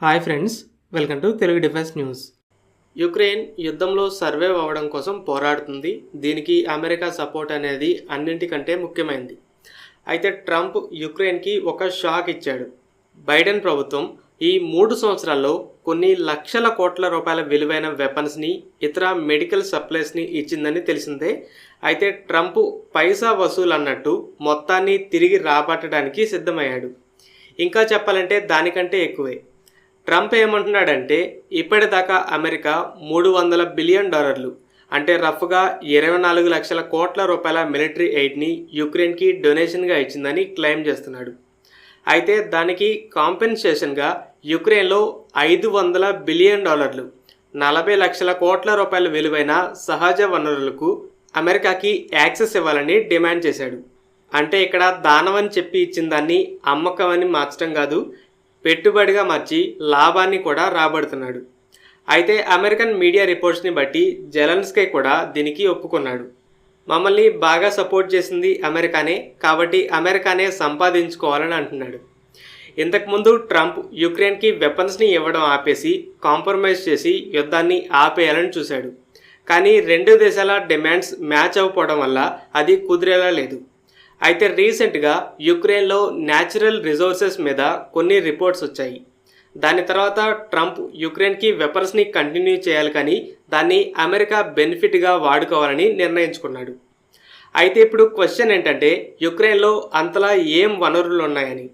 Hi friends, welcome to Telugu defence news. Ukraine యుద్ధంలో survive అవ్వడం కోసం పోరాడుతుంది. దీనికి అమెరికా సపోర్ట్ అనేది అన్నింటికంటే ముఖ్యమైనది. అయితే ట్రంప్ యుక్రెయిన్కి ఒక షాక్ ఇచ్చాడు. బైడెన్ ప్రభుత్వం ఈ 3 సంవత్సరాల్లో కొన్ని లక్షల కోట్ల రూపాయల విలువైన వెపన్స్ని, ఇతర మెడికల్ సప్లైస్ని ఇచ్చిందని తెలిసిందే. అయితే ట్రంప్ పైసా వసూలు అన్నట్టు మొత్తాన్ని తిరిగి రాబట్టడానికి సిద్ధమయ్యాడు. ఇంకా చెప్పాలంటే దానికంటే ఎక్కువే. ట్రంప్ ఏమంటున్నాడంటే ఇప్పటిదాకా అమెరికా $300 బిలియన్ అంటే రఫ్గా 24 లక్షల కోట్ల రూపాయల మిలిటరీ ఎయిడ్ని యుక్రెయిన్కి డొనేషన్గా ఇచ్చిందని క్లెయిమ్ చేస్తున్నాడు. అయితే దానికి కాంపెన్సేషన్గా యుక్రెయిన్లో $500 బిలియన్ 40 లక్షల కోట్ల రూపాయల విలువైన సహజ వనరులకు అమెరికాకి యాక్సెస్ ఇవ్వాలని డిమాండ్ చేశాడు. అంటే ఇక్కడ దానమని చెప్పి ఇచ్చిన దాన్ని అమ్మకమని మార్చడం కాదు, పెట్టుబడిగా మార్చి లాభాన్ని కూడా రాబడుతున్నాడు. అయితే అమెరికన్ మీడియా రిపోర్ట్స్ని బట్టి జెలెన్స్కీ కూడా దీనికి ఒప్పుకున్నాడు. మమ్మల్ని బాగా సపోర్ట్ చేసింది అమెరికానే, కాబట్టి అమెరికానే సంపాదించుకోవాలని అంటున్నాడు. ఇంతకుముందు ట్రంప్ యుక్రెయిన్కి వెపన్స్ని ఇవ్వడం ఆపేసి కాంప్రమైజ్ చేసి యుద్ధాన్ని ఆపేయాలని చూశాడు. కానీ 2 దేశాల డిమాండ్స్ మ్యాచ్ అవ్వకపోవడం వల్ల అది కుదిరేలా లేదు. అయితే రీసెంట్గా యుక్రెయిన్లో న్యాచురల్ రిసోర్సెస్ మీద కొన్ని రిపోర్ట్స్ వచ్చాయి. దాని తర్వాత ట్రంప్ యుక్రెయిన్కి వెపన్స్ని కంటిన్యూ చేయాలి, కానీ దాన్ని అమెరికా బెనిఫిట్గా వాడుకోవాలని నిర్ణయించుకున్నాడు. అయితే ఇప్పుడు క్వశ్చన్ ఏంటంటే యుక్రెయిన్లో అంతలా ఏం వనరులు ఉన్నాయని.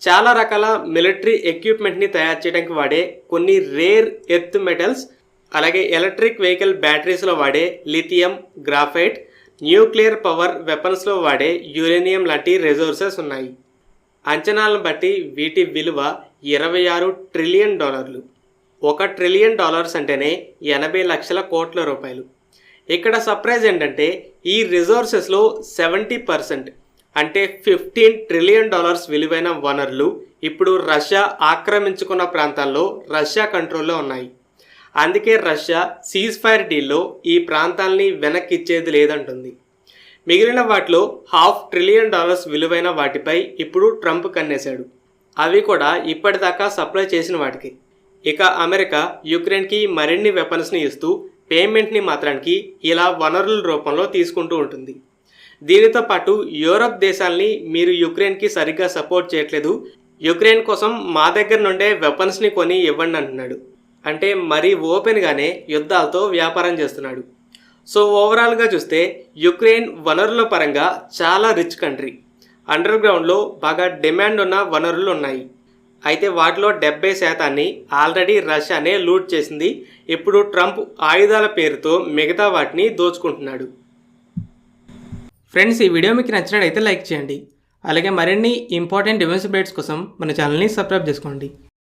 చాలా రకాల మిలిటరీ ఎక్విప్మెంట్ని తయారు చేయడానికి వాడే కొన్ని రేర్ ఎర్త్ మెటల్స్, అలాగే ఎలక్ట్రిక్ వెహికల్ బ్యాటరీస్లో వాడే లిథియం, గ్రాఫైట్, న్యూక్లియర్ పవర్ వెపన్స్లో వాడే యురేనియం లాంటి రిసోర్సెస్ ఉన్నాయి. అంచనాలను బట్టి వీటి విలువ $26 ట్రిలియన్. $1 ట్రిలియన్ అంటేనే 80 లక్షల కోట్ల రూపాయలు. ఇక్కడ సర్ప్రైజ్ ఏంటంటే ఈ రిసోర్సెస్లో 70% అంటే $15 ట్రిలియన్ విలువైన వనరులు ఇప్పుడు రష్యా ఆక్రమించుకున్న ప్రాంతాల్లో రష్యా కంట్రోల్లో ఉన్నాయి. అందుకే రష్యా సీజ్ ఫైర్ డీల్లో ఈ ప్రాంతాల్ని వెనక్కి ఇచ్చేది లేదంటుంది. మిగిలిన వాటిలో $500 ట్రిలియన్ విలువైన వాటిపై ఇప్పుడు ట్రంప్ కన్నేశాడు. అవి కూడా ఇప్పటిదాకా సప్లై చేసిన వాటికి. ఇక అమెరికా యుక్రెయిన్కి మరిన్ని వెపన్స్ని ఇస్తూ పేమెంట్ని మాత్రానికి ఇలా వనరుల రూపంలో తీసుకుంటూ ఉంటుంది. దీనితో పాటు యూరప్ దేశాల్ని మీరు యుక్రెయిన్కి సరిగ్గా సపోర్ట్ చేయట్లేదు, యుక్రెయిన్ కోసం మా దగ్గర నుండే వెపన్స్ని కొని ఇవ్వండి అంటున్నాడు. అంటే మరీ ఓపెన్గానే యుద్ధాలతో వ్యాపారం చేస్తున్నాడు. సో ఓవరాల్గా చూస్తే యుక్రెయిన్ వనరుల పరంగా చాలా రిచ్ కంట్రీ. అండర్ గ్రౌండ్లో బాగా డిమాండ్ ఉన్న వనరులు ఉన్నాయి. అయితే వాటిలో 70% ఆల్రెడీ రష్యానే లూట్ చేసింది. ఇప్పుడు ట్రంప్ ఆయుధాల పేరుతో మిగతా వాటిని దోచుకుంటున్నాడు. ఫ్రెండ్స్, ఈ వీడియో మీకు నచ్చినట్లయితే లైక్ చేయండి. అలాగే మరిన్ని ఇంపార్టెంట్ డిఫెన్స్ అప్డేట్స్ కోసం మన ఛానల్ని సబ్స్క్రైబ్ చేసుకోండి.